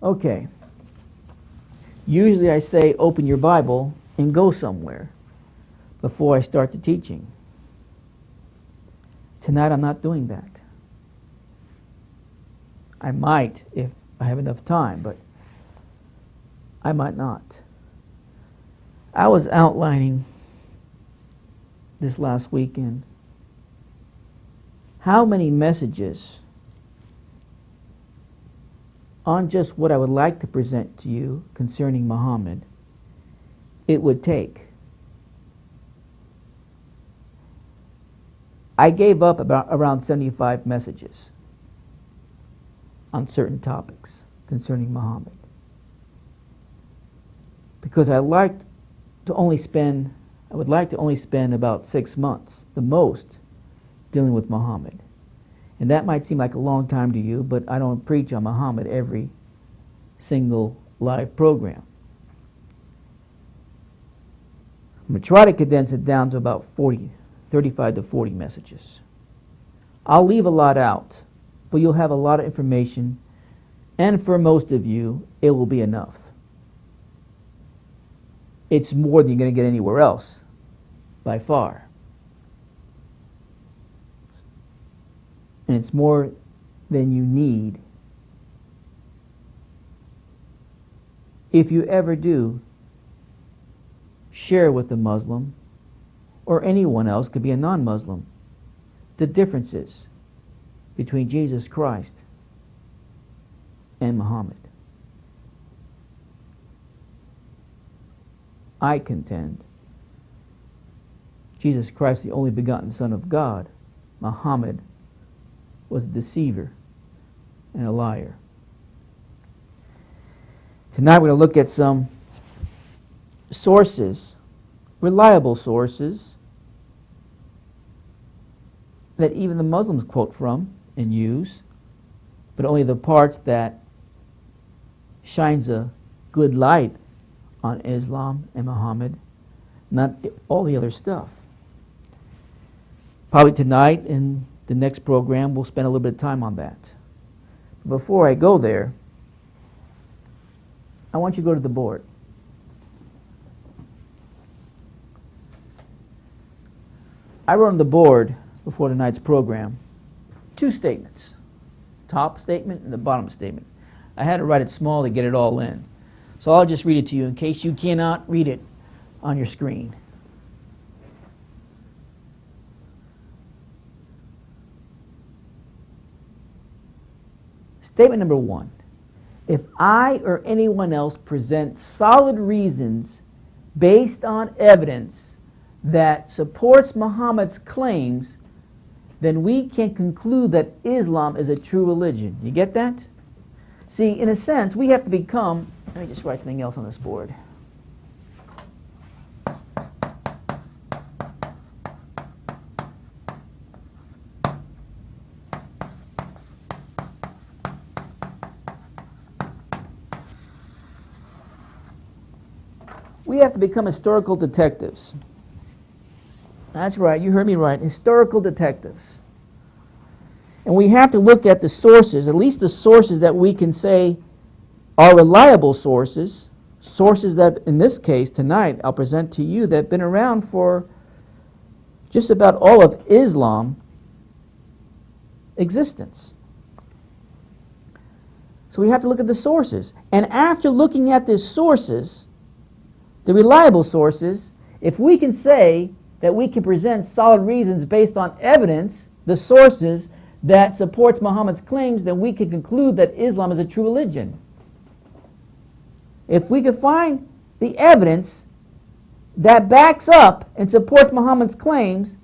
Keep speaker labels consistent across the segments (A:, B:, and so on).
A: Okay. Usually I say open your Bible and go somewhere before I start the teaching. Tonight I'm not doing that. I might if I have enough time, but I might not. I was outlining this last weekend how many messages on just what I would like to present to you concerning Mohammed it would take. I gave up about around 75 messages on certain topics concerning Mohammed because I would like to only spend about 6 months, the most, dealing with Mohammed. And that might seem like a long time to you, but I don't preach on Mohammed every single live program. I'm going to try to condense it down to about 35 to 40 messages. I'll leave a lot out, but you'll have a lot of information, and for most of you, it will be enough. It's more than you're going to get anywhere else, by far. And it's more than you need if you ever do share with a Muslim or anyone else, could be a non-Muslim, the differences between Jesus Christ and Muhammad. I contend Jesus Christ, the only begotten Son of God. Muhammad was a deceiver and a liar. Tonight we're going to look at some sources, reliable sources, that even the Muslims quote from and use, but only the parts that shines a good light on Islam and Muhammad, not all the other stuff. Probably tonight in the next program we'll spend a little bit of time on that. Before I go there, I want you to go to the board. I wrote on the board before tonight's program 2 statements, top statement and the bottom statement. I had to write it small to get it all in. So I'll just read it to you in case you cannot read it on your screen. Statement number 1. If I or anyone else presents solid reasons based on evidence that supports Muhammad's claims, then we can conclude that Islam is a true religion. You get that? See, in a sense, we have to become... Let me just write something else on this board. We have to become historical detectives. That's right, you heard me right, historical detectives. And we have to look at the sources, at least the sources that we can say are reliable sources, sources that, in this case, tonight, I'll present to you, that have been around for just about all of Islam existence. So we have to look at the sources. And after looking at the sources, the reliable sources, if we can say that we can present solid reasons based on evidence, the sources that supports Muhammad's claims, then we can conclude that Islam is a true religion. If we can find the evidence that backs up and supports Muhammad's claims,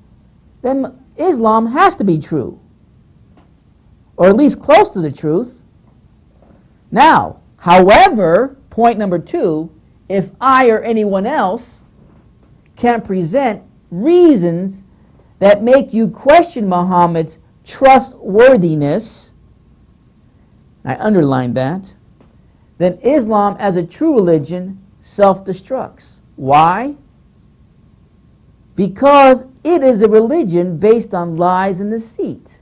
A: then Islam has to be true, or at least close to the truth. Now, however, point number 2, if I or anyone else can present reasons that make you question Muhammad's trustworthiness, I underlined that, then Islam as a true religion self-destructs. Why? Because it is a religion based on lies and deceit.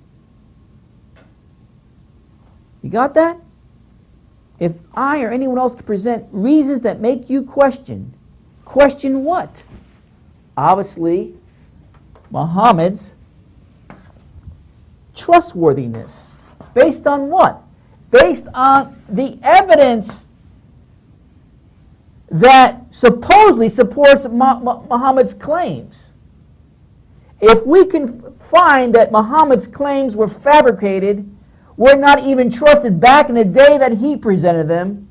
A: You got that? if I or anyone else can present reasons that make you question what? Obviously, Muhammad's trustworthiness. Based on what? Based on the evidence that supposedly supports Muhammad's claims. If we can find that Muhammad's claims were fabricated, were not even trusted back in the day that he presented them,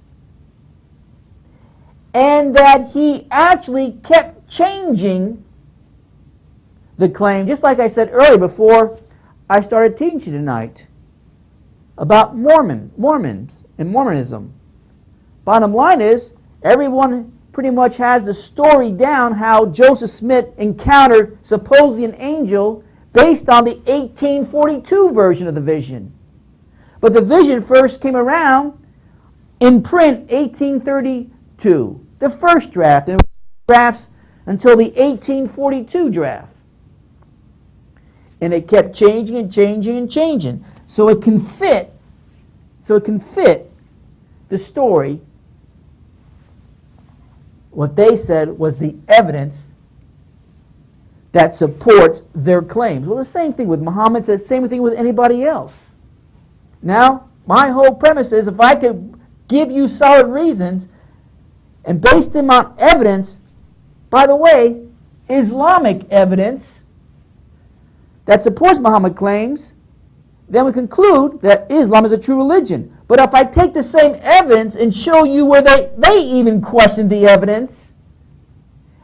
A: and that he actually kept changing the claim, just like I said earlier before I started teaching tonight about Mormons and Mormonism. Bottom line is, everyone pretty much has the story down how Joseph Smith encountered supposedly an angel based on the 1842 version of the vision. But the vision first came around in print 1832, the first draft, and drafts until the 1842 draft. And it kept changing and changing and changing. So it can fit the story. What they said was the evidence that supports their claims. Well, the same thing with Muhammad, the same thing with anybody else. Now, my whole premise is if I could give you solid reasons and base them on evidence, by the way, Islamic evidence that supports Muhammad claims, then we conclude that Islam is a true religion. But if I take the same evidence and show you where they even questioned the evidence,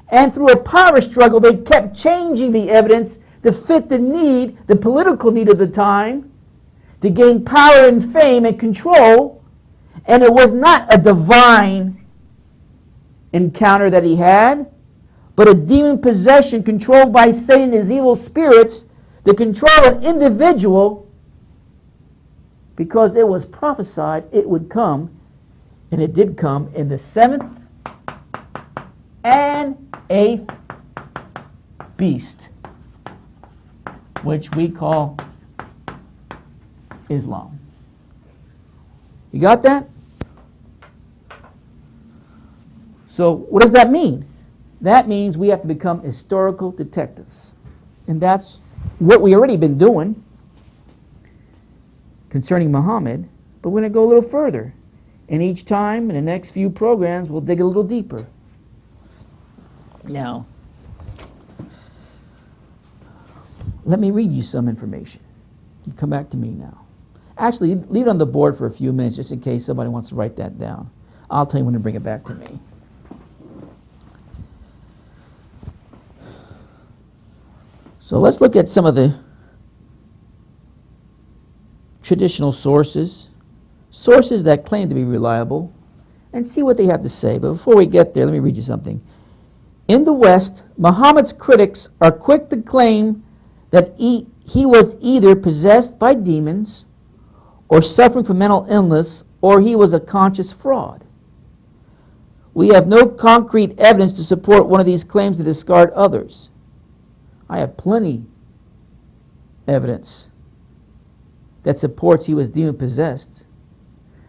A: and through a power struggle they kept changing the evidence to fit the need, the political need of the time, to gain power and fame and control, and it was not a divine encounter that he had, but a demon possession controlled by Satan and his evil spirits to control an individual, because it was prophesied it would come, and it did come in the 7th and 8th beast, which we call Islam. You got that? So what does that mean? That means we have to become historical detectives. And that's what we already been doing concerning Muhammad, but we're going to go a little further. And each time in the next few programs, we'll dig a little deeper. Now, let me read you some information. You come back to me now. Actually, leave it on the board for a few minutes just in case somebody wants to write that down. I'll tell you when to bring it back to me. So let's look at some of the traditional sources that claim to be reliable, and see what they have to say. But before we get there, let me read you something. In the West, Muhammad's critics are quick to claim that he was either possessed by demons or suffering from mental illness, or he was a conscious fraud. We have no concrete evidence to support one of these claims to discard others. I have plenty evidence that supports he was demon-possessed.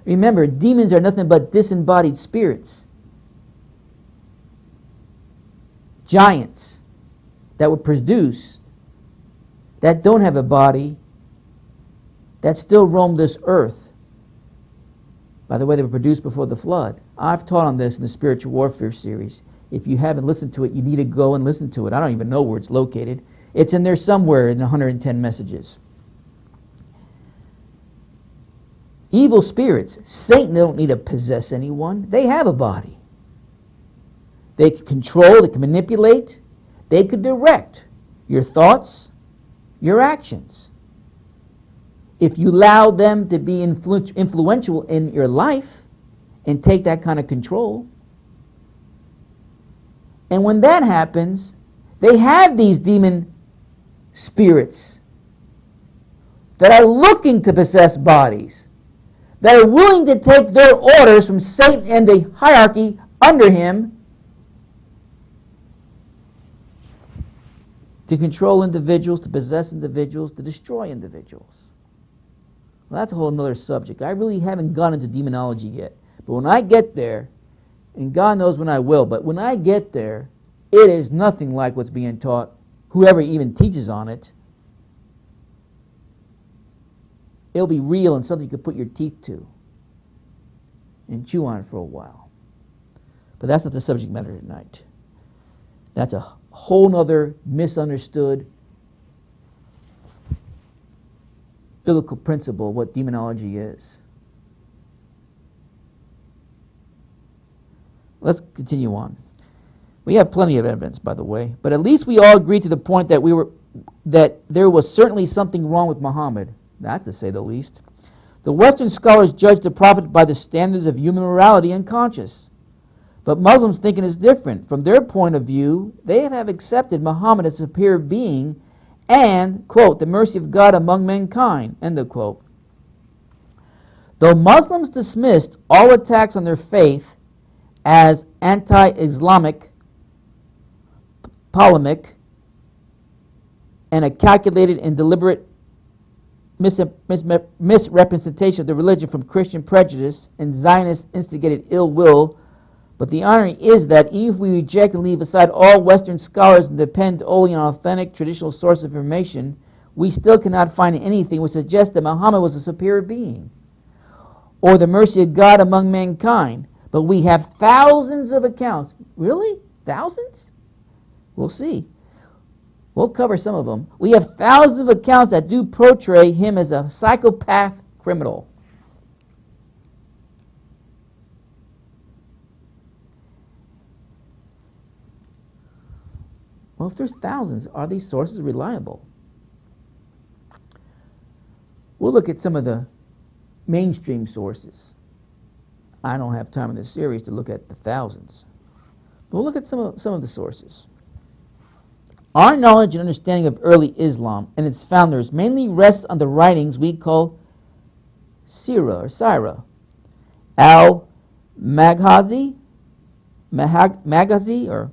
A: Remember, demons are nothing but disembodied spirits. Giants that were produced, that don't have a body, that still roam this earth. By the way, they were produced before the flood. I've taught on this in the Spiritual Warfare series. If you haven't listened to it, you need to go and listen to it. I don't even know where it's located. It's in there somewhere in the 110 messages. Evil spirits, Satan don't need to possess anyone. They have a body. They can control, they can manipulate, they could direct your thoughts, your actions. If you allow them to be influential in your life and take that kind of control. And when that happens, they have these demon spirits that are looking to possess bodies, that are willing to take their orders from Satan and the hierarchy under him to control individuals, to possess individuals, to destroy individuals. Well, that's a whole other subject. I really haven't gone into demonology yet. But when I get there, and God knows when I will, but when I get there, it is nothing like what's being taught, whoever even teaches on it. It'll be real and something you could put your teeth to and chew on it for a while. But that's not the subject matter tonight. That's a whole nother misunderstood biblical principle of what demonology is. Let's continue on. We have plenty of evidence, by the way, but at least we all agree to the point that there was certainly something wrong with Muhammad. That's to say the least. The Western scholars judge the prophet by the standards of human morality and conscience. But Muslims thinking is different. From their point of view, they have accepted Muhammad as a superior being and, quote, the mercy of God among mankind, end of quote. Though Muslims dismissed all attacks on their faith as anti-Islamic, polemic, and a calculated and deliberate misrepresentation of the religion from Christian prejudice and Zionist instigated ill will. But the irony is that even if we reject and leave aside all Western scholars and depend only on authentic traditional source of information, we still cannot find anything which suggests that Muhammad was a superior being or the mercy of God among mankind. But we have thousands of accounts. Really? Thousands? We'll see. We'll cover some of them. We have thousands of accounts that do portray him as a psychopath criminal. Well, if there's thousands, are these sources reliable? We'll look at some of the mainstream sources. I don't have time in this series to look at the thousands. But we'll look at some of the sources. Our knowledge and understanding of early Islam and its founders mainly rests on the writings we call Sirah or Sirah. Al-Maghazi, or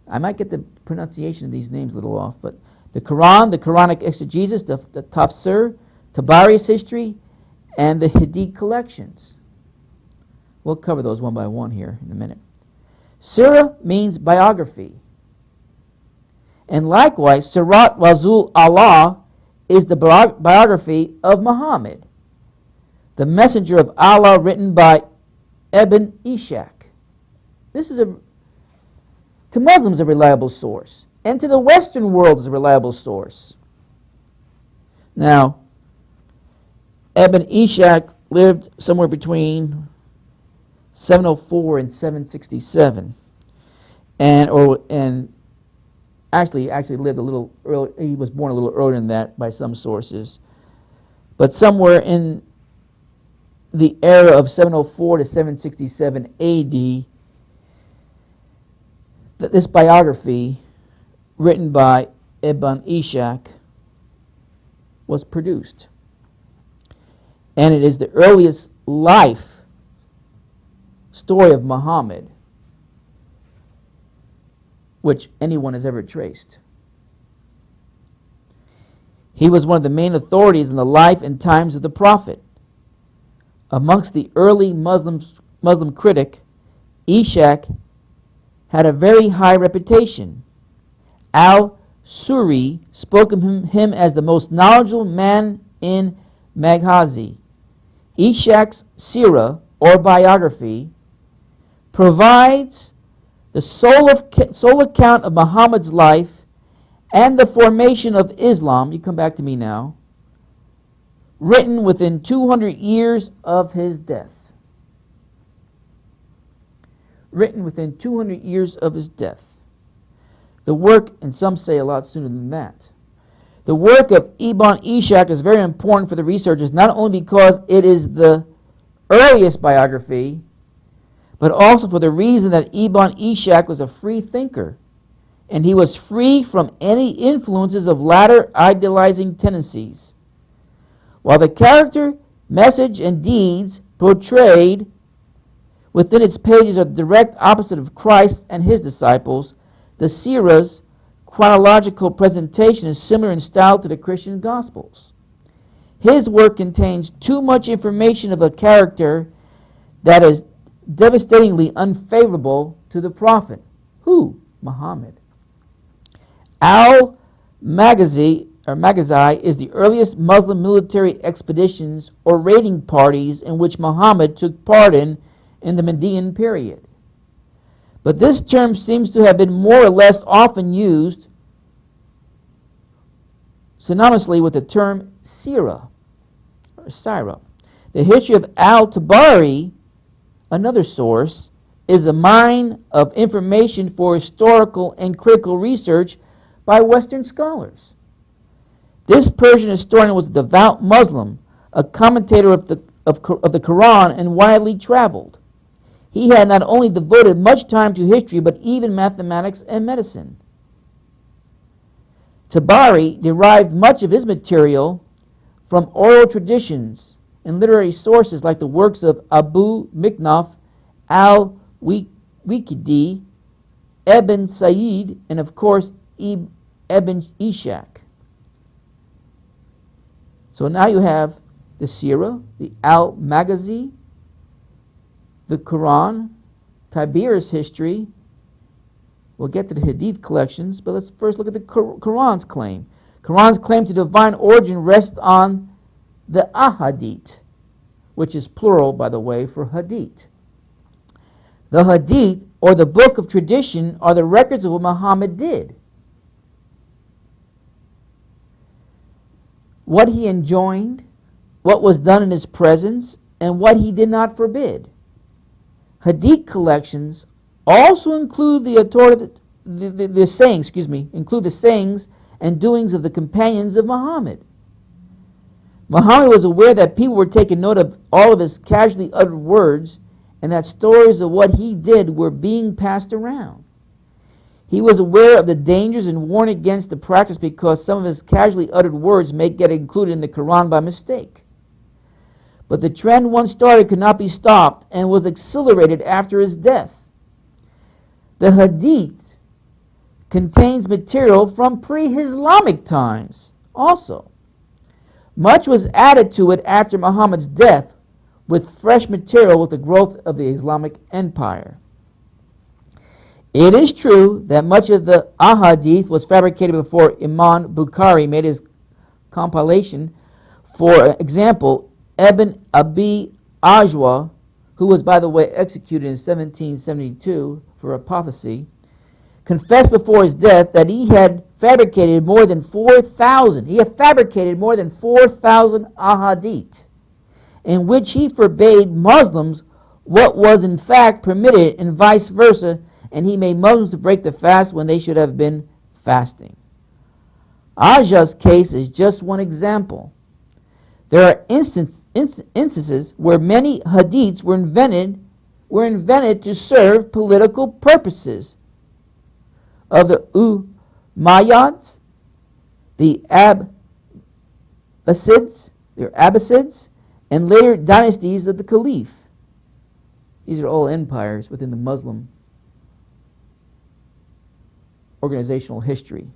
A: I might get the pronunciation of these names a little off, but the Quran, the Quranic exegesis, the Tafsir, Tabari's history, and the Hadith collections. We'll cover those one by one here in a minute. Sirah means biography. And likewise, Sirat Rasul Allah is the biography of Muhammad, the messenger of Allah, written by Ibn Ishaq. This is to Muslims a reliable source, and to the Western world is a reliable source. Now, Ibn Ishaq lived somewhere between 704 and 767, and actually lived a little early. He was born a little earlier than that by some sources, but somewhere in the era of 704 to 767 A.D., this biography, written by Ibn Ishaq, was produced, and it is the earliest life story of Muhammad which anyone has ever traced. He was one of the main authorities in the life and times of the Prophet. Amongst the early Muslim critic, Ishaq had a very high reputation. Al-Suri spoke of him as the most knowledgeable man in Maghazi. Ishaq's Sirah, or biography, provides the sole account of Muhammad's life and the formation of Islam, you come back to me now, written within 200 years of his death. Written within 200 years of his death. The work, and some say a lot sooner than that, the work of Ibn Ishaq is very important for the researchers, not only because it is the earliest biography, but also for the reason that Ibn Ishaq was a free thinker, and he was free from any influences of latter idealizing tendencies. While the character, message, and deeds portrayed within its pages are the direct opposite of Christ and his disciples, the Sirah's chronological presentation is similar in style to the Christian Gospels. His work contains too much information of a character that is devastatingly unfavorable to the prophet. Who? Muhammad. Al-Maghazi is the earliest Muslim military expeditions or raiding parties in which Muhammad took part in the Median period. But this term seems to have been more or less often used synonymously with the term Sirah or Sirah. The history of Al-Tabari, another source, is a mine of information for historical and critical research by Western scholars. This Persian historian was a devout Muslim, a commentator of the Quran, and widely traveled. He had not only devoted much time to history, but even mathematics and medicine. Tabari derived much of his material from oral traditions and literary sources like the works of Abu Miknaf, al-Waqidi, Ibn Sa'id, and of course Ibn Ishaq. So now you have the Sirah, the Al-Maghazi, the Quran, Tiberi's history. We'll get to the Hadith collections, but let's first look at the Quran's claim. Quran's claim to divine origin rests on the Ahadith, which is plural, by the way, for Hadith. The Hadith, or the book of tradition, are the records of what Muhammad did, what he enjoined, what was done in his presence, and what he did not forbid. Hadith collections also include the sayings and doings of the companions of Muhammad. Muhammad was aware that people were taking note of all of his casually uttered words, and that stories of what he did were being passed around. He was aware of the dangers and warned against the practice because some of his casually uttered words may get included in the Quran by mistake. But the trend once started could not be stopped and was accelerated after his death. The Hadith contains material from pre-Islamic times also. Much was added to it after Muhammad's death, with fresh material with the growth of the Islamic empire. It is true that much of the Ahadith was fabricated before Imam Bukhari made his compilation. For example, Ibn Abi Ajwa, who was, by the way, executed in 1772 for apostasy, confessed before his death that he had fabricated more than 4,000. He had fabricated more than 4,000 ahadith, in which he forbade Muslims what was in fact permitted, and vice versa, and he made Muslims to break the fast when they should have been fasting. Ajah's case is just one example. There are instances where many hadiths were invented to serve political purposes. Of the Umayyads, the Abbasids, and later dynasties of the Caliph. These are all empires within the Muslim organizational history.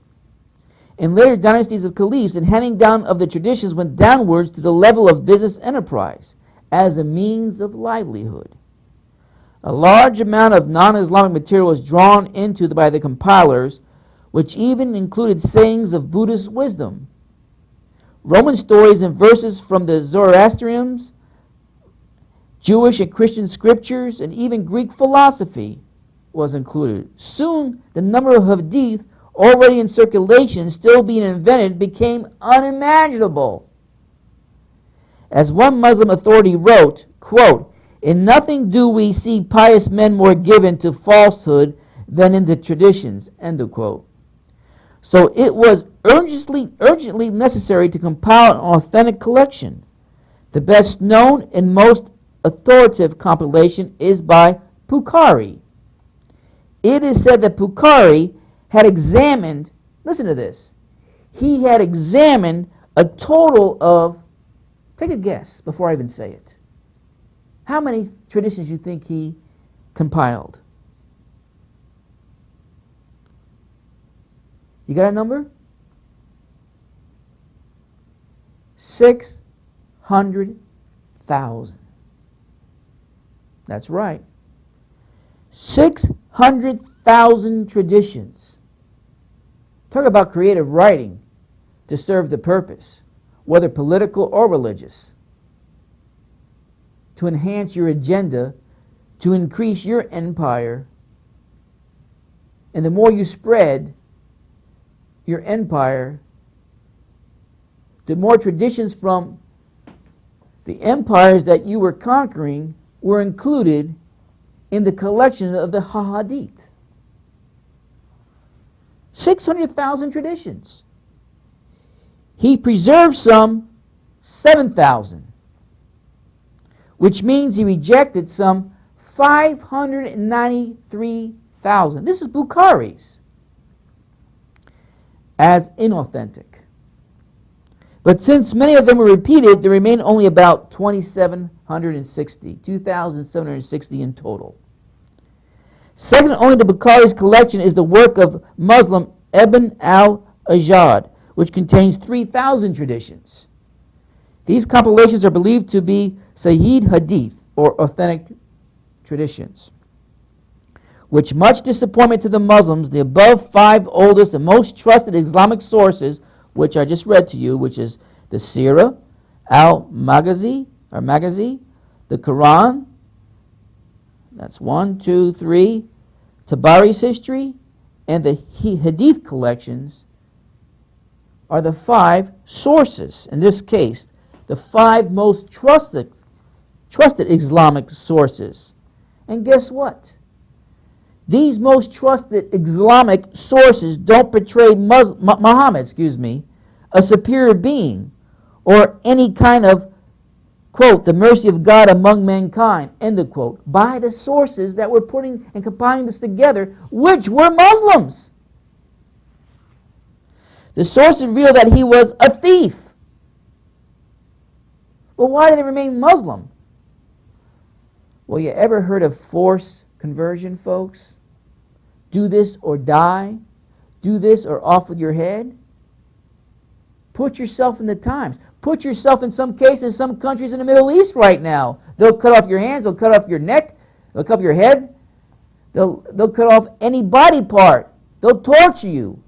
A: In later dynasties of caliphs, and handing down of the traditions went downwards to the level of business enterprise as a means of livelihood. A large amount of non-Islamic material was drawn into by the compilers, which even included sayings of Buddhist wisdom, Roman stories and verses from the Zoroastrians, Jewish and Christian scriptures, and even Greek philosophy was included. Soon, the number of hadith already in circulation, still being invented, became unimaginable. As one Muslim authority wrote, quote, "In nothing do we see pious men more given to falsehood than in the traditions," end of quote. So it was urgently necessary to compile an authentic collection. The best known and most authoritative compilation is by Bukhari. It is said that Bukhari had examined, listen to this, he had examined a total of, take a guess before I even say it. How many traditions you think he compiled? You got a number? 600,000. That's right. 600,000 traditions. Talk about creative writing to serve the purpose, whether political or religious, to enhance your agenda, to increase your empire. And the more you spread your empire, the more traditions from the empires that you were conquering were included in the collection of the Hadith. 600,000 traditions. He preserved some 7,000, which means he rejected some 593,000. This is Bukhari's, as inauthentic. But since many of them were repeated, there remain only about 2,760 in total. Second only to Bukhari's collection is the work of Muslim Ibn al-Ajad, which contains 3,000 traditions. These compilations are believed to be Sahih Hadith, or authentic traditions. Which much disappointment to the Muslims, the above 5 oldest and most trusted Islamic sources, which I just read to you, which is the Sirah, al-Maghazi, or Maghazi, the Quran, that's 1, 2, 3, Tabari's history, and the Hadith collections are the 5 sources. In this case, the 5 most trusted Islamic sources. And guess what? These most trusted Islamic sources don't portray Muhammad, a superior being, or any kind of, quote, the mercy of God among mankind, end of quote, by the sources that were putting and compiling this together, which were Muslims. The sources reveal that he was a thief. Well, why did they remain Muslim? Well, you ever heard of forced conversion, folks? Do this or die. Do this or off with your head. Put yourself in the times. Put yourself in some cases, in some countries in the Middle East right now. They'll cut off your hands. They'll cut off your neck. They'll cut off your head. They'll cut off any body part. They'll torture you.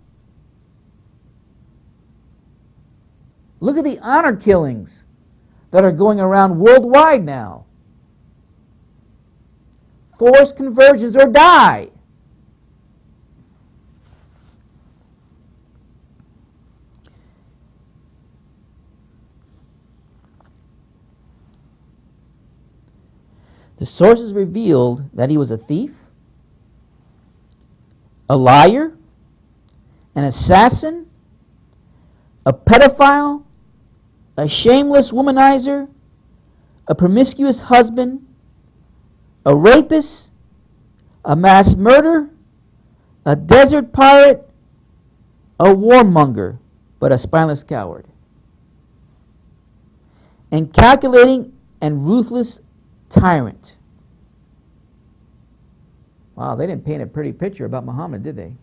A: Look at the honor killings that are going around worldwide now. Forced conversions or die. The sources revealed that he was a thief, a liar, an assassin, a pedophile, a shameless womanizer, a promiscuous husband, a rapist, a mass murderer, a desert pirate, a warmonger, but a spineless coward, and calculating and ruthless tyrant. Wow, they didn't paint a pretty picture about Muhammad, did they?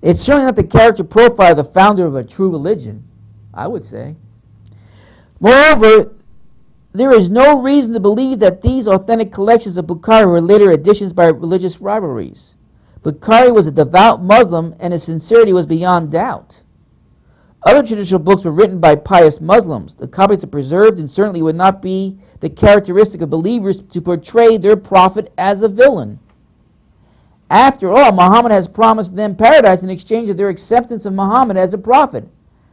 A: It's certainly not the character profile of the founder of a true religion, I would say. Moreover, there is no reason to believe that these authentic collections of Bukhari were later additions by religious rivalries. Bukhari was a devout Muslim, and his sincerity was beyond doubt. Other traditional books were written by pious Muslims. The copies are preserved, and certainly would not be the characteristic of believers to portray their prophet as a villain. After all, Muhammad has promised them paradise in exchange of their acceptance of Muhammad as a prophet.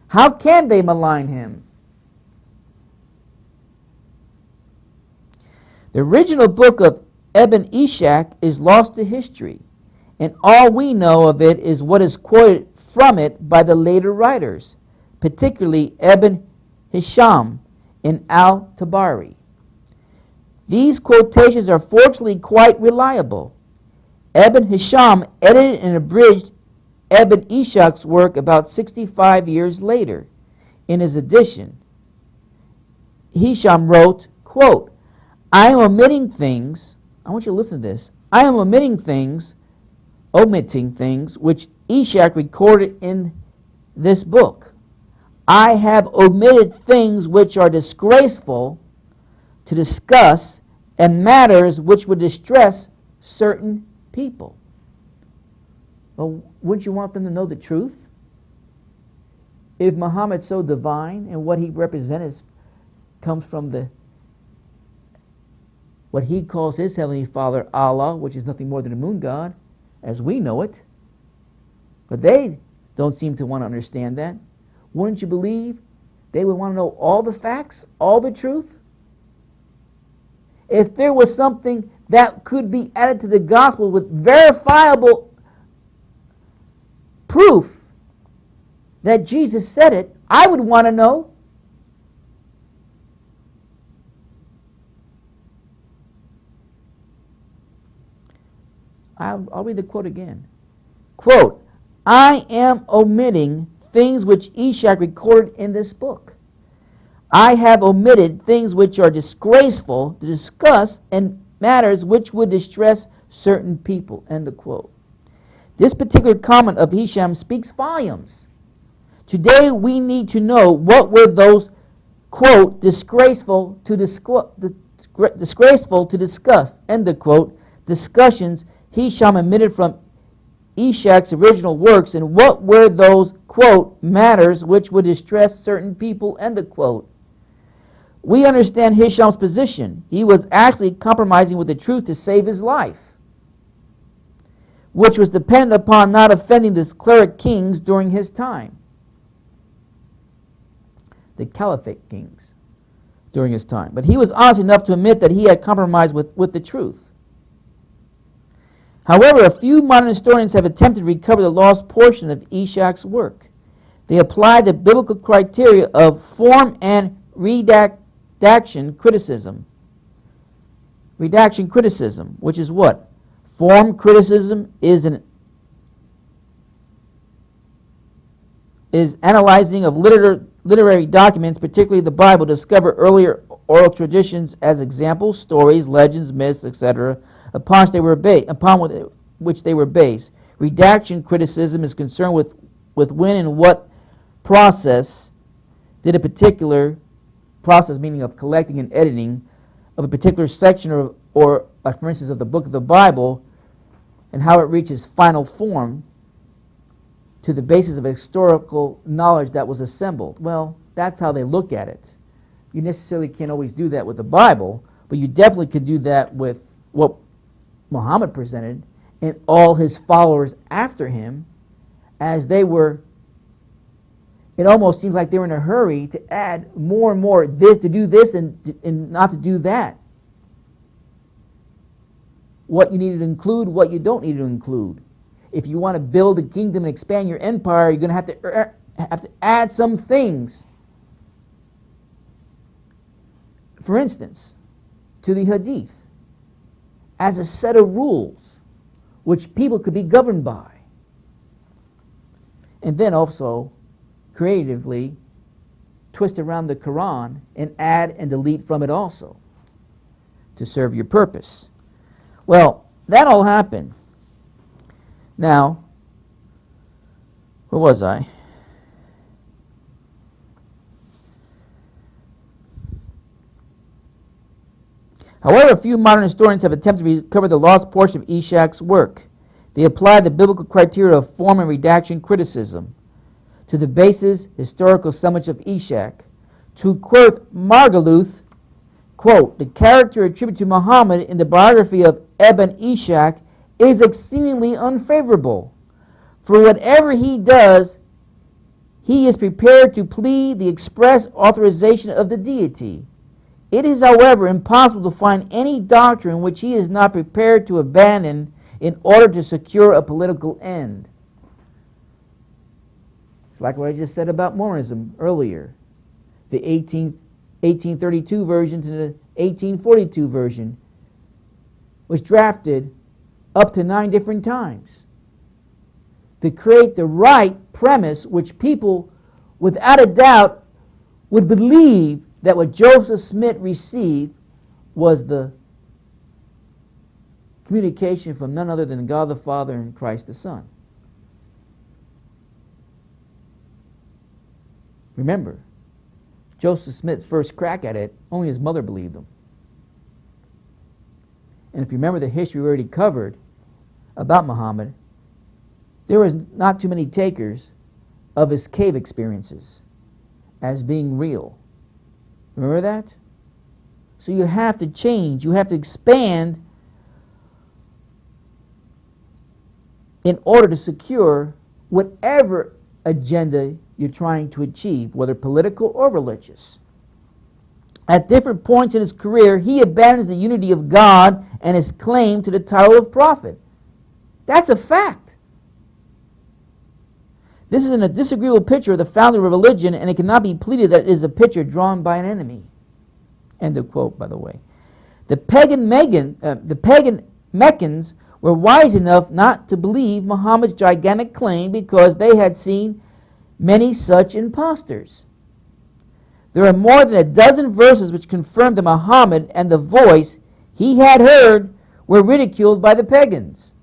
A: How can they malign him? The original book of Ibn Ishaq is lost to history, and all we know of it is what is quoted from it by the later writers, particularly Ibn Hisham in Al-Tabari. These quotations are fortunately quite reliable. Ibn Hisham edited and abridged Ibn Ishaq's work about 65 years later. In his edition, Hisham wrote, quote, I am omitting things, I want you to listen to this, I am omitting things which Ishaq recorded in this book. I have omitted things which are disgraceful to discuss and matters which would distress certain people. Well, wouldn't you want them to know the truth? If Muhammad's so divine and what he represents comes from what he calls his heavenly father, Allah, which is nothing more than a moon god, as we know it. But they don't seem to want to understand that. Wouldn't you believe they would want to know all the facts, all the truth? If there was something that could be added to the gospel with verifiable proof that Jesus said it, I would want to know. I'll read the quote again. Quote, I am omitting things which Ishak recorded in this book. I have omitted things which are disgraceful to discuss and matters which would distress certain people. End of quote. This particular comment of Hisham speaks volumes. Today we need to know what were those, quote, disgraceful to discuss, end of quote, discussions Hisham omitted from Ishak's original works, and what were those, quote, matters which would distress certain people, end of quote. We understand Hisham's position. He was actually compromising with the truth to save his life, which was dependent upon not offending the cleric kings during his time. The caliphate kings during his time. But he was honest enough to admit that he had compromised with the truth. However, a few modern historians have attempted to recover the lost portion of Ishak's work. They applied the biblical criteria of form and redaction criticism. Redaction criticism, which is what? Form criticism is analyzing of literary documents, particularly the Bible, to discover earlier oral traditions as examples, stories, legends, myths, etc., upon which they were based. Redaction criticism is concerned with when and what process did a particular process, meaning of collecting and editing, of a particular section or for instance, of the book of the Bible, and how it reaches final form to the basis of historical knowledge that was assembled. Well, that's how they look at it. You necessarily can't always do that with the Bible, but you definitely could do that with what Muhammad presented and all his followers after him, as they were, it almost seems like they were in a hurry to add more and more this, to do this and not to do that. What you need to include, what you don't need to include. If you want to build a kingdom and expand your empire, you're going to have to add some things. For instance, to the Hadith, as a set of rules which people could be governed by. And then also, creatively, twist around the Quran and add and delete from it also to serve your purpose. Well, that all happened. Now, where was I? However, a few modern historians have attempted to recover the lost portion of Ishak's work. They applied the biblical criteria of form and redaction criticism to the basis historical summits of Ishak. To quote Margaluth, quote, the character attributed to Muhammad in the biography of Ibn Ishaq is exceedingly unfavorable. For whatever he does, he is prepared to plead the express authorization of the deity. It is, however, impossible to find any doctrine which he is not prepared to abandon in order to secure a political end. It's like what I just said about Mormonism earlier. The 1832 version to the 1842 version was drafted up to 9 different times to create the right premise which people, without a doubt, would believe that what Joseph Smith received was the communication from none other than God the Father and Christ the Son. Remember, Joseph Smith's first crack at it, only his mother believed him. And if you remember the history we already covered about Muhammad, there was not too many takers of his cave experiences as being real. Remember that? So you have to change. You have to expand in order to secure whatever agenda you're trying to achieve, whether political or religious. At different points in his career, he abandons the unity of God and his claim to the title of prophet. That's a fact. This is a disagreeable picture of the founder of religion, and it cannot be pleaded that it is a picture drawn by an enemy. End of quote, by the way. The pagan Meccans were wise enough not to believe Muhammad's gigantic claim because they had seen many such impostors. There are more than a dozen verses which confirm that Muhammad and the voice he had heard were ridiculed by the pagans.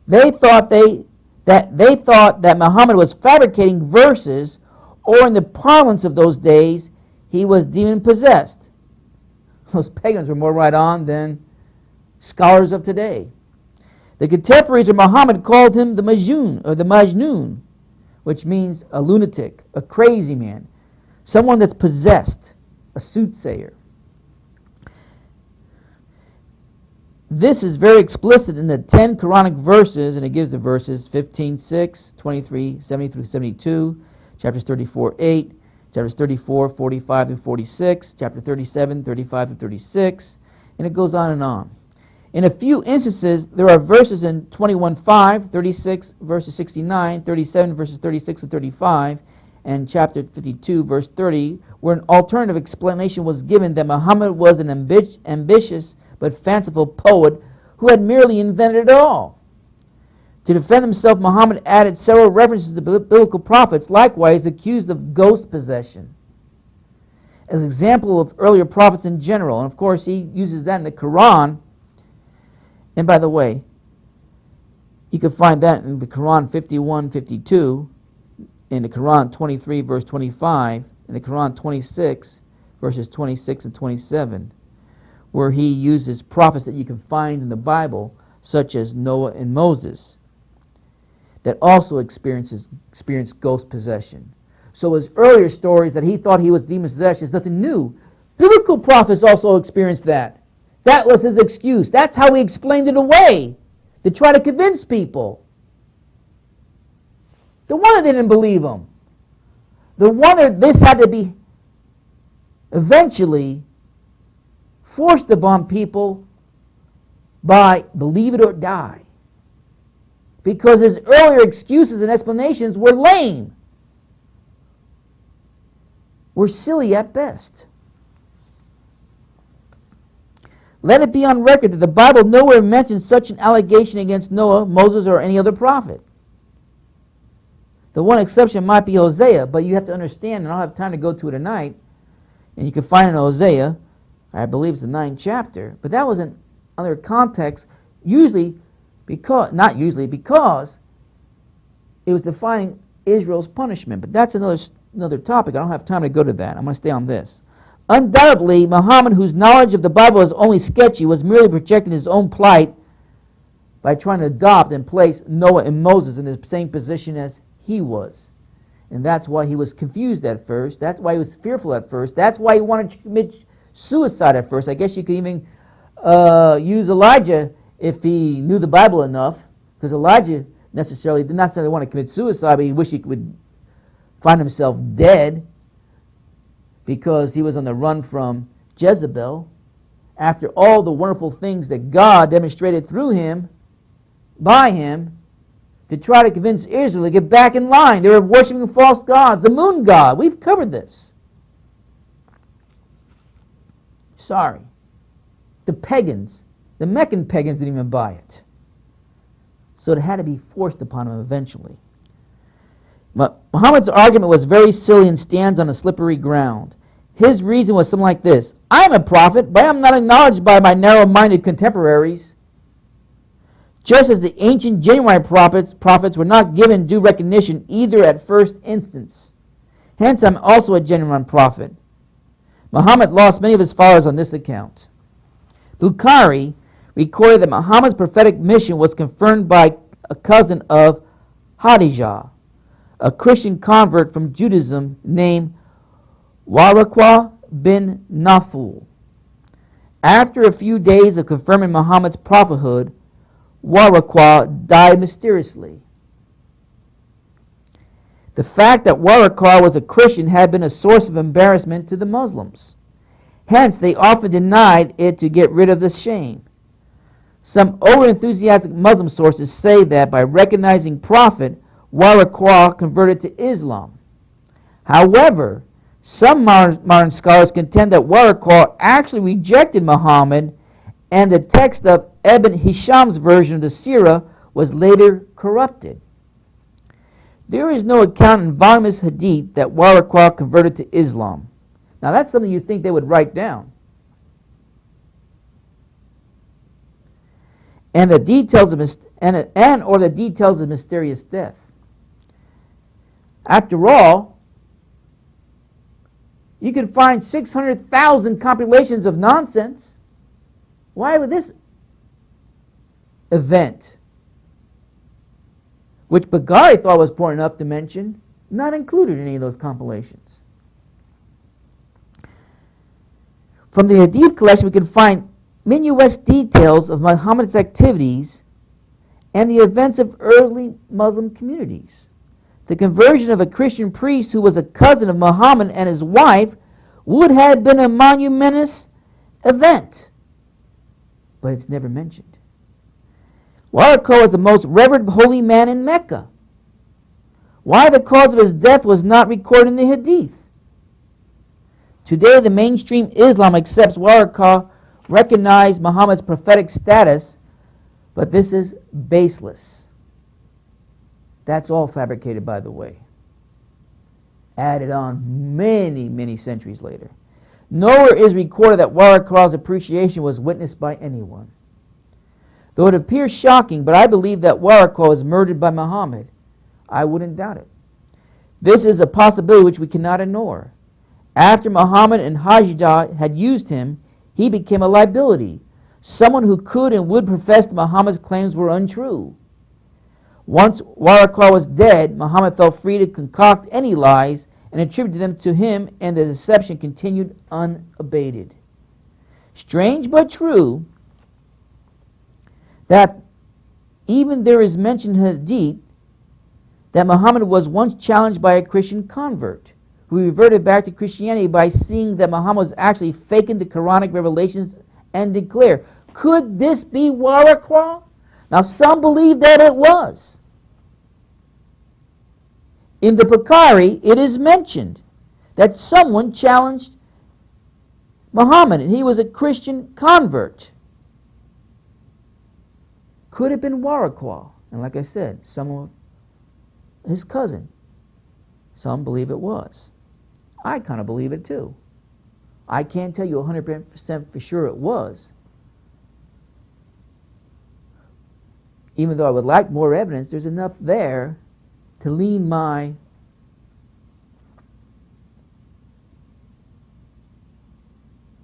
A: They thought that Muhammad was fabricating verses, or in the parlance of those days, he was demon-possessed. Those pagans were more right on than scholars of today. The contemporaries of Muhammad called him the Majnun, which means a lunatic, a crazy man, someone that's possessed, a soothsayer. This is very explicit in the 10 Quranic verses, and it gives the verses 15:6, 23, 70 through 72, chapters 34:8, chapters 34, 45 through 46, chapter 37, 35 through 36, and it goes on and on. In a few instances, there are verses in 21:5, 36 verses 69, 37 verses 36 and 35, and chapter 52 verse 30, where an alternative explanation was given that Muhammad was an ambitious but fanciful poet who had merely invented it all. To defend himself, Muhammad added several references to biblical prophets, likewise accused of ghost possession, as an example of earlier prophets in general. And of course, he uses that in the Quran. And by the way, you can find that in the Quran 51:52, in the Quran 23 verse 25, in the Quran 26 verses 26 and 27, where he uses prophets that you can find in the Bible, such as Noah and Moses, that also experienced ghost possession. So his earlier stories that he thought he was demon-possessed is nothing new. Biblical prophets also experienced that. That was his excuse. That's how he explained it away, to try to convince people. The wonder they didn't believe him. The wonder this had to be eventually forced upon people by believe it or die. Because his earlier excuses and explanations were lame, were silly at best. Let it be on record that the Bible nowhere mentions such an allegation against Noah, Moses, or any other prophet. The one exception might be Hosea, but you have to understand, and I don't have time to go to it tonight, and you can find in Hosea, I believe it's the 9th chapter, but that was in other context, because it was defining Israel's punishment. But that's another topic. I don't have time to go to that. I'm going to stay on this. Undoubtedly, Muhammad, whose knowledge of the Bible is only sketchy, was merely projecting his own plight by trying to adopt and place Noah and Moses in the same position as he was. And that's why he was confused at first. That's why he was fearful at first. That's why he wanted to commit suicide at first. I guess you could even use Elijah if he knew the Bible enough, because Elijah did not necessarily want to commit suicide, but he wished he would find himself dead because he was on the run from Jezebel after all the wonderful things that God demonstrated through him, by him, to try to convince Israel to get back in line. They were worshiping false gods, the moon god. We've covered this. Sorry. The pagans, the Meccan pagans didn't even buy it. So it had to be forced upon them eventually. Muhammad's argument was very silly and stands on a slippery ground. His reason was something like this: I am a prophet, but I am not acknowledged by my narrow-minded contemporaries. Just as the ancient genuine prophets were not given due recognition either at first instance. Hence, I'm also a genuine prophet. Muhammad lost many of his followers on this account. Bukhari recorded that Muhammad's prophetic mission was confirmed by a cousin of Hadijah, a Christian convert from Judaism named Waraqah bin Naful. After a few days of confirming Muhammad's prophethood, Waraqah died mysteriously. The fact that Waraqah was a Christian had been a source of embarrassment to the Muslims. Hence, they often denied it to get rid of the shame. Some over-enthusiastic Muslim sources say that by recognizing Prophet, Waraqah converted to Islam. However, some modern scholars contend that Waraqah actually rejected Muhammad, and the text of Ibn Hisham's version of the Sirah was later corrupted. There is no account in voluminous hadith that Waraqah converted to Islam. Now that's something you'd think they would write down. And the details of the details of mysterious death. After all, you can find 600,000 compilations of nonsense. Why would this event, which Bukhari thought was important enough to mention, not included in any of those compilations? From the Hadith collection, we can find minutiae details of Muhammad's activities and the events of early Muslim communities. The conversion of a Christian priest who was a cousin of Muhammad and his wife would have been a monumentous event, but it's never mentioned. Waraqah was the most revered holy man in Mecca. Why the cause of his death was not recorded in the Hadith? Today, the mainstream Islam accepts Waraqah, recognized Muhammad's prophetic status, but this is baseless. That's all fabricated, by the way. Added on many, many centuries later. Nowhere is recorded that Waraqah's appreciation was witnessed by anyone. Though it appears shocking, but I believe that Waraqah was murdered by Muhammad. I wouldn't doubt it. This is a possibility which we cannot ignore. After Muhammad and Hajjah had used him, he became a liability, someone who could and would profess that Muhammad's claims were untrue. Once Waraqah was dead, Muhammad felt free to concoct any lies and attributed them to him, and the deception continued unabated. Strange but true that even there is mention in Hadith that Muhammad was once challenged by a Christian convert who reverted back to Christianity by seeing that Muhammad was actually faking the Quranic revelations and declared, could this be Waraqah? Now some believe that it was. In the Bukhari, it is mentioned that someone challenged Muhammad, and he was a Christian convert. Could have been Waraqah, and like I said, someone, his cousin. Some believe it was. I kind of believe it too. I can't tell you 100% for sure it was. Even though I would like more evidence, there's enough there to lean my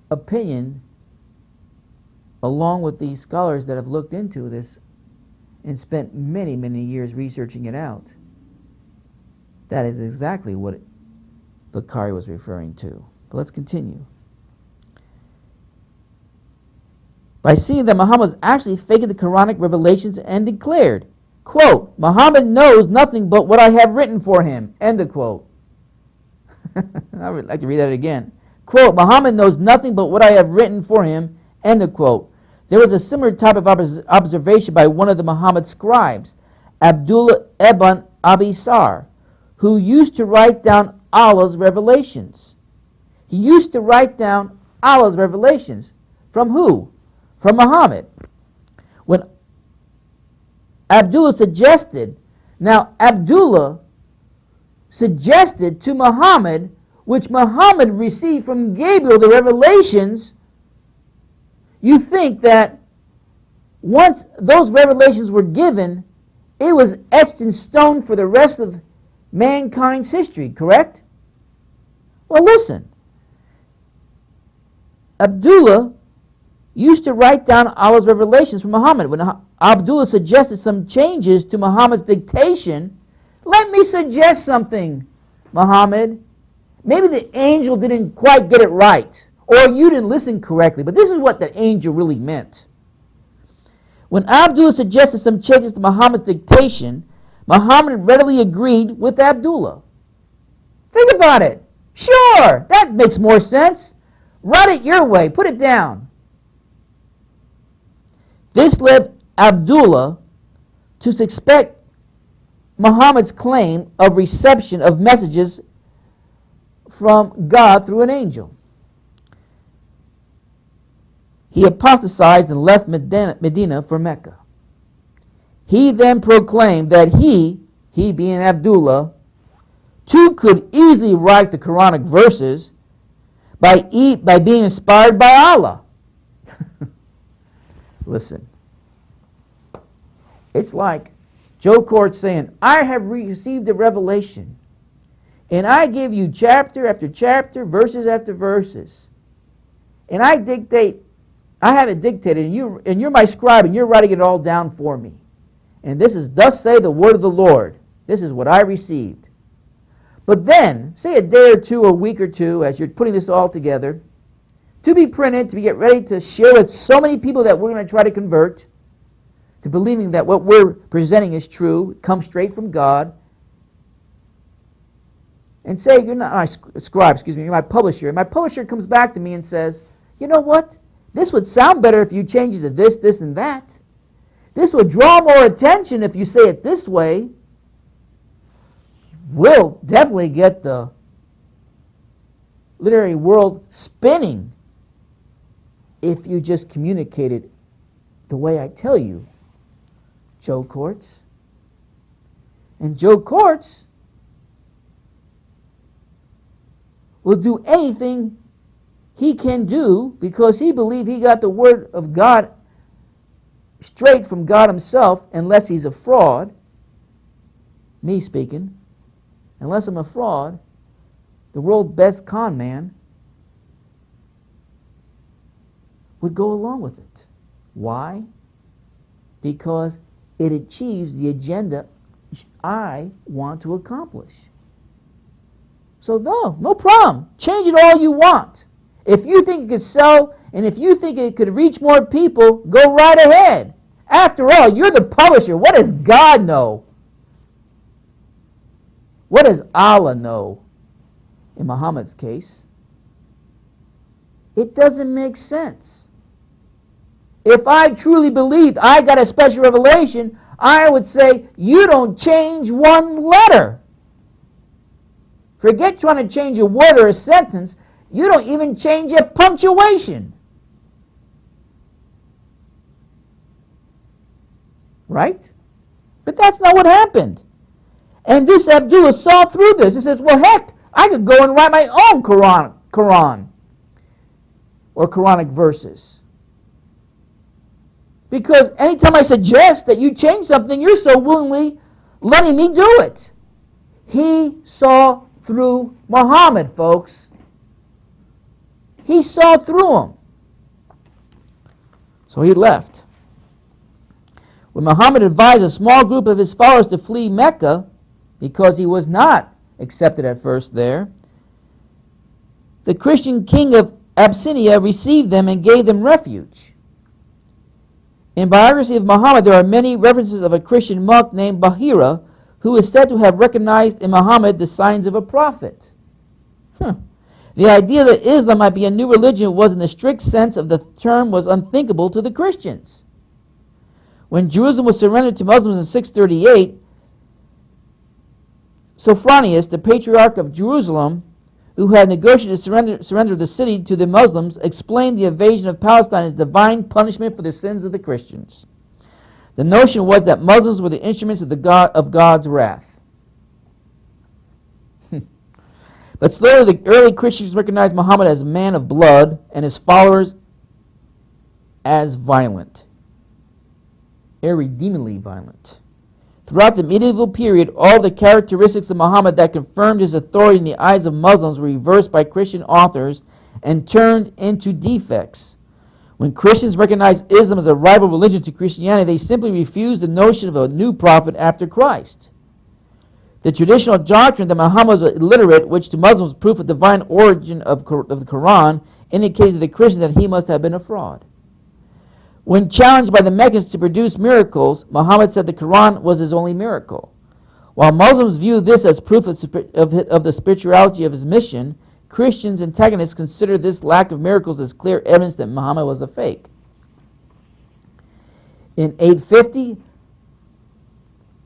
A: opinion along with these scholars that have looked into this and spent many, many years researching it out. That is exactly what Bukhari was referring to. But let's continue. By seeing that Muhammad was actually faking the Quranic revelations and declared, quote, Muhammad knows nothing but what I have written for him, end of quote. I would like to read that again. Quote, Muhammad knows nothing but what I have written for him, end of quote. There was a similar type of observation by one of the Muhammad scribes, Abdullah ibn Abi Sar, who used to write down Allah's revelations. He used to write down Allah's revelations. From who? From Muhammad. When Abdullah suggested to Muhammad, which Muhammad received from Gabriel, the revelations, you think that once those revelations were given, it was etched in stone for the rest of mankind's history, correct? Well, listen. Abdullah used to write down Allah's revelations from Muhammad. When Abdullah suggested some changes to Muhammad's dictation, let me suggest something, Muhammad. Maybe the angel didn't quite get it right, or you didn't listen correctly, but this is what the angel really meant. When Abdullah suggested some changes to Muhammad's dictation, Muhammad readily agreed with Abdullah. Think about it. Sure, that makes more sense. Write it your way. Put it down. This led Abdullah to suspect Muhammad's claim of reception of messages from God through an angel. He apostatized and left Medina for Mecca. He then proclaimed that he being Abdullah, too could easily write the Quranic verses by being inspired by Allah. Listen, it's like Joe Cortes saying, I have received a revelation, and I give you chapter after chapter, verses after verses, and I have it dictated, and you're my scribe, and you're writing it all down for me. And this is, thus say the word of the Lord. This is what I received. But then, say a day or two, a week or two, as you're putting this all together, to be printed, to be get ready to share with so many people that we're going to try to convert, to believing that what we're presenting is true, comes straight from God, and say, you're not my scribe, you're my publisher. And my publisher comes back to me and says, you know what? This would sound better if you change it to this, this, and that. This would draw more attention if you say it this way. We'll definitely get the literary world spinning if you just communicate it the way I tell you, Joe Cortes. And Joe Cortes will do anything he can do because he believes he got the word of God straight from God himself, unless he's a fraud. Me speaking. Unless I'm a fraud, the world's best con man would go along with it. Why? Because it achieves the agenda I want to accomplish. So no problem. Change it all you want. If you think it could sell, and if you think it could reach more people, go right ahead. After all, you're the publisher. What does God know? What does Allah know? In Muhammad's case, it doesn't make sense. If I truly believed I got a special revelation, I would say, you don't change one letter. Forget trying to change a word or a sentence. You don't even change a punctuation. Right? But that's not what happened. And this Abdullah saw through this. He says, well, heck, I could go and write my own Quran or Quranic verses. Because anytime I suggest that you change something, you're so willingly letting me do it. He saw through Muhammad, folks. He saw through him. So he left. When Muhammad advised a small group of his followers to flee Mecca, because he was not accepted at first there, the Christian king of Abyssinia received them and gave them refuge. In biography of Muhammad, there are many references of a Christian monk named Bahira, who is said to have recognized in Muhammad the signs of a prophet. The idea that Islam might be a new religion was, in the strict sense of the term, was unthinkable to the Christians. When Jerusalem was surrendered to Muslims in 638, Sophronius, the patriarch of Jerusalem, who had negotiated the surrender of the city to the Muslims, explained the invasion of Palestine as divine punishment for the sins of the Christians. The notion was that Muslims were the instruments of God's wrath. But slowly the early Christians recognized Muhammad as a man of blood and his followers as violent, irredeemably violent. Throughout the medieval period, all the characteristics of Muhammad that confirmed his authority in the eyes of Muslims were reversed by Christian authors and turned into defects. When Christians recognize Islam as a rival religion to Christianity, they simply refuse the notion of a new prophet after Christ. The traditional doctrine that Muhammad was illiterate, which to Muslims is proof of divine origin of the Quran, indicated to the Christians that he must have been a fraud. When challenged by the Meccans to produce miracles, Muhammad said the Quran was his only miracle. While Muslims view this as proof of the spirituality of his mission, Christians antagonists consider this lack of miracles as clear evidence that Muhammad was a fake. In 850,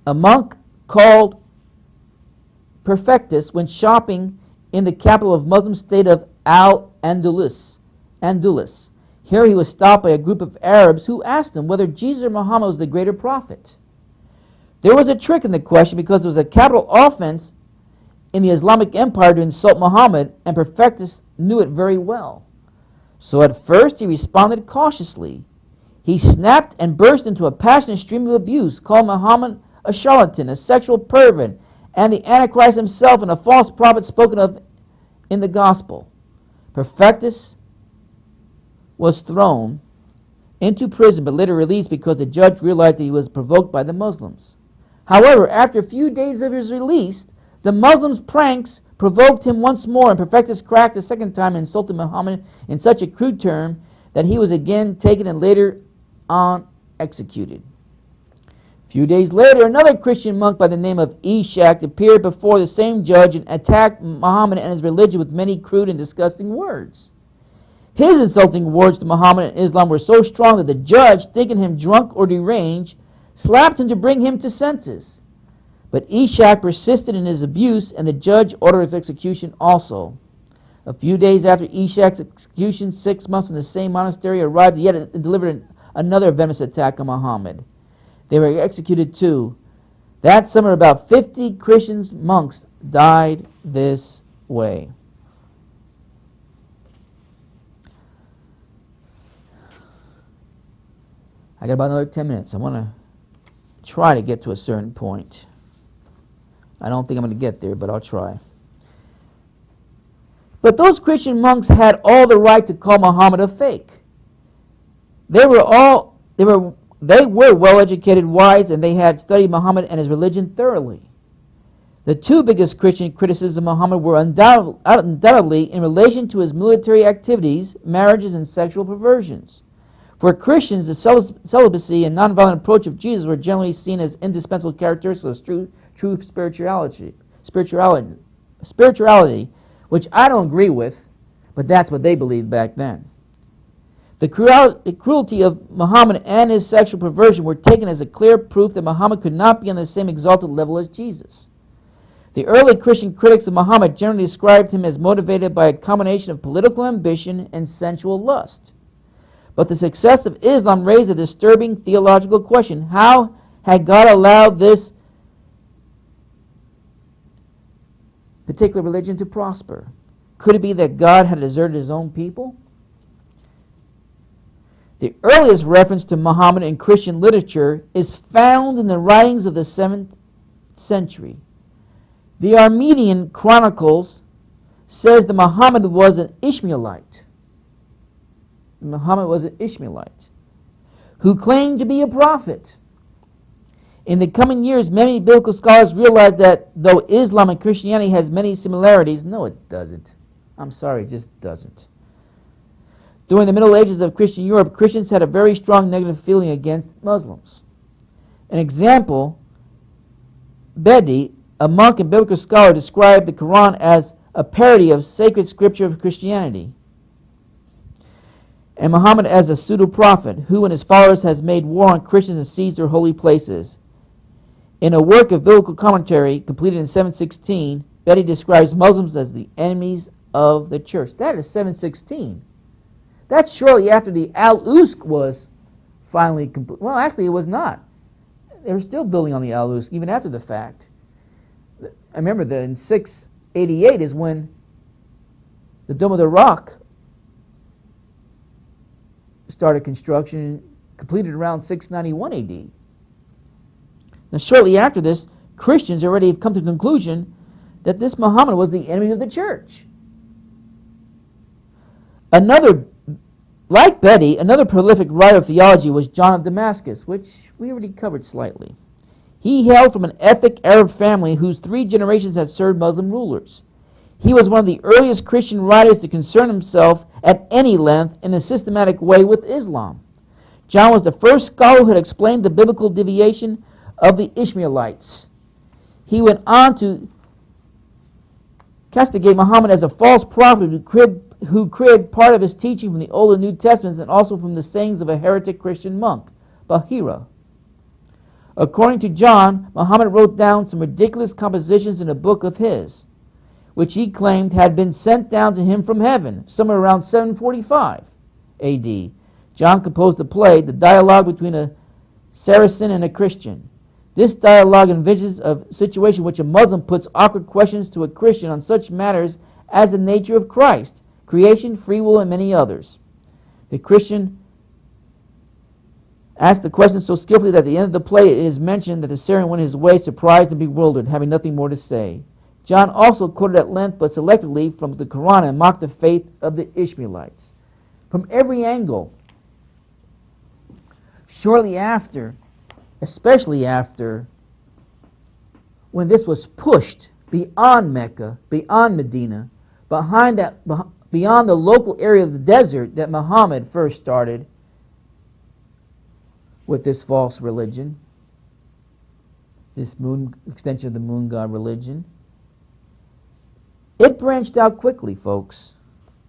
A: a monk called Perfectus went shopping in the capital of Muslim state of Al-Andalus. Here he was stopped by a group of Arabs who asked him whether Jesus or Muhammad was the greater prophet. There was a trick in the question because it was a capital offense in the Islamic Empire to insult Muhammad, and Perfectus knew it very well. So at first he responded cautiously. He snapped and burst into a passionate stream of abuse, called Muhammad a charlatan, a sexual pervert, and the Antichrist himself, and a false prophet spoken of in the gospel. Perfectus was thrown into prison but later released because the judge realized that he was provoked by the Muslims. However, after a few days of his release, the Muslims' pranks provoked him once more, and Perfectus cracked a second time and insulted Muhammad in such a crude term that he was again taken and later on executed. A few days later, another Christian monk by the name of Ishaq appeared before the same judge and attacked Muhammad and his religion with many crude and disgusting words. His insulting words to Muhammad and Islam were so strong that the judge, thinking him drunk or deranged, slapped him to bring him to senses. But Ishaq persisted in his abuse, and the judge ordered his execution also. A few days after Ishaq's execution, 6 months from the same monastery arrived yet and delivered another venomous attack on Muhammad. They were executed too. That summer, about 50 Christian monks died this way. I got about another 10 minutes. I want to try to get to a certain point. I don't think I'm going to get there, but I'll try. But those Christian monks had all the right to call Muhammad a fake. They were well-educated, wise, and they had studied Muhammad and his religion thoroughly. The two biggest Christian criticisms of Muhammad were undoubtedly in relation to his military activities, marriages, and sexual perversions. For Christians, the celibacy and nonviolent approach of Jesus were generally seen as indispensable characteristics of true spirituality, which I don't agree with, but that's what they believed back then. The cruelty of Muhammad and his sexual perversion were taken as a clear proof that Muhammad could not be on the same exalted level as Jesus. The early Christian critics of Muhammad generally described him as motivated by a combination of political ambition and sensual lust. But the success of Islam raised a disturbing theological question. How had God allowed this particular religion to prosper? Could it be that God had deserted his own people? The earliest reference to Muhammad in Christian literature is found in the writings of the 7th century. The Armenian Chronicles says that Muhammad was an Ishmaelite. Muhammad was an Ishmaelite who claimed to be a prophet. In the coming years, many biblical scholars realized that though Islam and Christianity has many similarities, no, it doesn't. I'm sorry, it just doesn't. During the Middle Ages of Christian Europe, Christians had a very strong negative feeling against Muslims. An example, Bedi, a monk and biblical scholar, described the Quran as a parody of sacred scripture of Christianity, and Muhammad as a pseudo-prophet who and his followers has made war on Christians and seized their holy places. In a work of biblical commentary completed in 716, Bedi describes Muslims as the enemies of the church. That is 716. That's shortly after the Al-Usk was finally complete. Well, actually, it was not. They were still building on the Al-Usk even after the fact. I remember that in 688 is when the Dome of the Rock started construction, completed around 691 AD. Now, shortly after this, Christians already have come to the conclusion that this Muhammad was the enemy of the church. Another Like Betty, another prolific writer of theology was John of Damascus, which we already covered slightly. He hailed from an ethnic Arab family whose 3 generations had served Muslim rulers. He was one of the earliest Christian writers to concern himself at any length in a systematic way with Islam. John was the first scholar who had explained the biblical deviation of the Ishmaelites. He went on to castigate Mohammed as a false prophet who cribbed part of his teaching from the Old and New Testaments and also from the sayings of a heretic Christian monk, Bahira. According to John, Mohammed wrote down some ridiculous compositions in a book of his, which he claimed had been sent down to him from heaven, somewhere around 745 A.D. John composed a play, the dialogue between a Saracen and a Christian. This dialogue envisions a situation in which a Muslim puts awkward questions to a Christian on such matters as the nature of Christ, creation, free will, and many others. The Christian asked the question so skillfully that at the end of the play it is mentioned that the Syrian went his way surprised and bewildered, having nothing more to say. John also quoted at length but selectively from the Quran and mocked the faith of the Ishmaelites. From every angle, shortly after, especially after when this was pushed beyond Mecca, beyond Medina, beyond the local area of the desert that Muhammad first started with this false religion, this extension of the moon god religion. It branched out quickly, folks.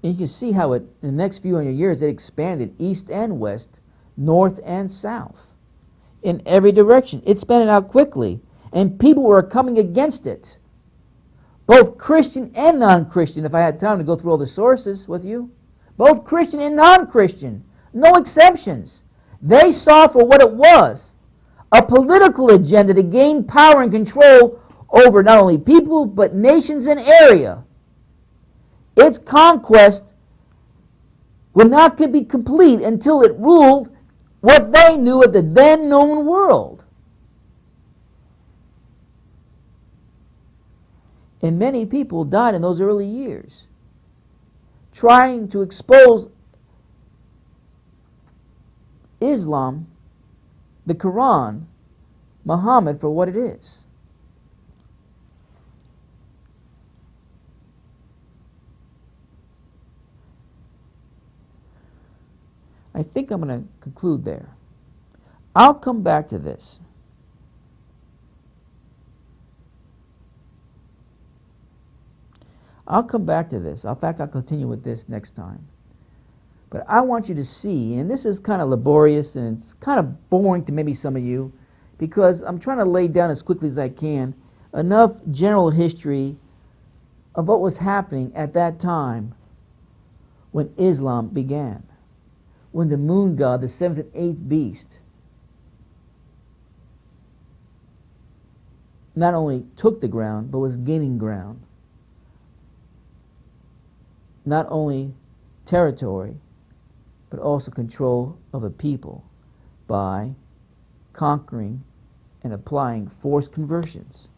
A: And you can see how in the next few hundred years it expanded east and west, north and south, in every direction. It spread out quickly, and people were coming against it, both Christian and non-Christian, if I had time to go through all the sources with you. Both Christian and non-Christian, no exceptions. They saw for what it was, a political agenda to gain power and control over not only people, but nations and area. Its conquest would not be complete until it ruled what they knew of the then known world. And many people died in those early years trying to expose Islam, the Quran, Muhammad for what it is. I think I'm going to conclude there. I'll come back to this. I'll come back to this. In fact, I'll continue with this next time. But I want you to see, and this is kind of laborious and it's kind of boring to maybe some of you, because I'm trying to lay down as quickly as I can enough general history of what was happening at that time when Islam began, when the moon god, the seventh and eighth beast, not only took the ground, but was gaining ground. Not only territory, but also control of a people by conquering and applying forced conversions.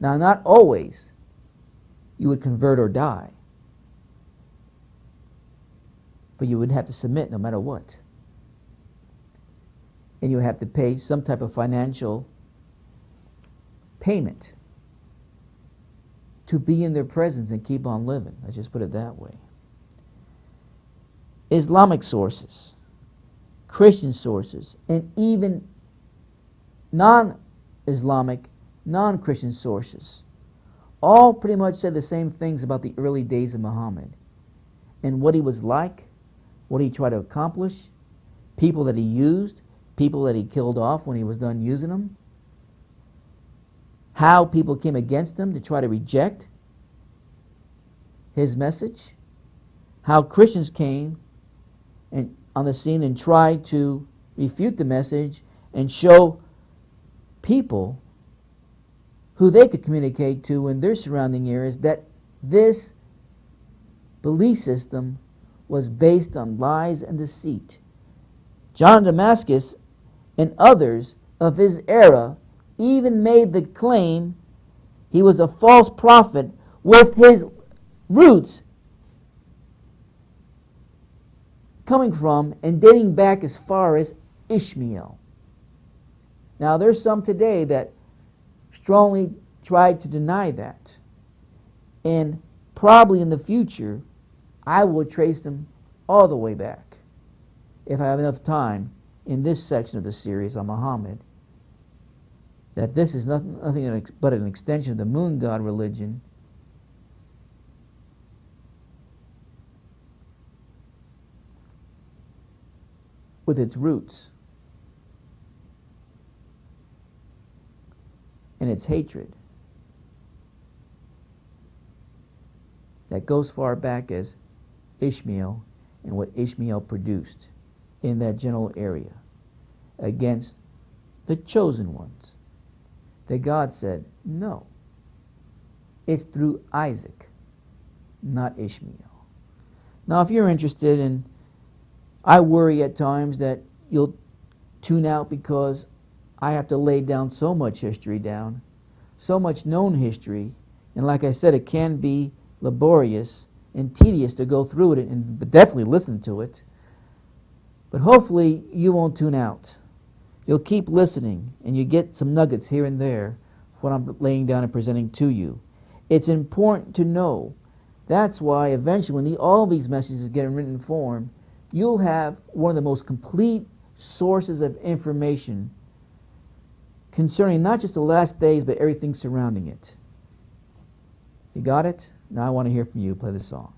A: Now, not always you would convert or die, but you would have to submit no matter what. And you would have to pay some type of financial payment to be in their presence and keep on living. Let's just put it that way. Islamic sources, Christian sources, and even non-Islamic, non-Christian sources all pretty much said the same things about the early days of Muhammad and what he was like, what he tried to accomplish, people that he used, people that he killed off when he was done using them, how people came against him to try to reject his message, how Christians came and on the scene and tried to refute the message and show people who they could communicate to in their surrounding areas that this belief system was based on lies and deceit. John of Damascus and others of his era even made the claim he was a false prophet with his roots coming from and dating back as far as Ishmael. Now, there's some today that strongly try to deny that. And probably in the future, I will trace them all the way back, if I have enough time in this section of the series on Mohammed, that this is nothing but an extension of the moon god religion, with its roots and its hatred that goes far back as Ishmael and what Ishmael produced in that general area against the chosen ones. That God said, no, it's through Isaac, not Ishmael. Now, if you're interested, and I worry at times that you'll tune out because I have to lay down so much history down, so much known history, and like I said, it can be laborious and tedious to go through it and definitely listen to it. But hopefully you won't tune out. You'll keep listening and you get some nuggets here and there what I'm laying down and presenting to you. It's important to know. That's why eventually when all these messages get in written form, you'll have one of the most complete sources of information concerning not just the last days but everything surrounding it. You got it? Now I want to hear from you. Play the song.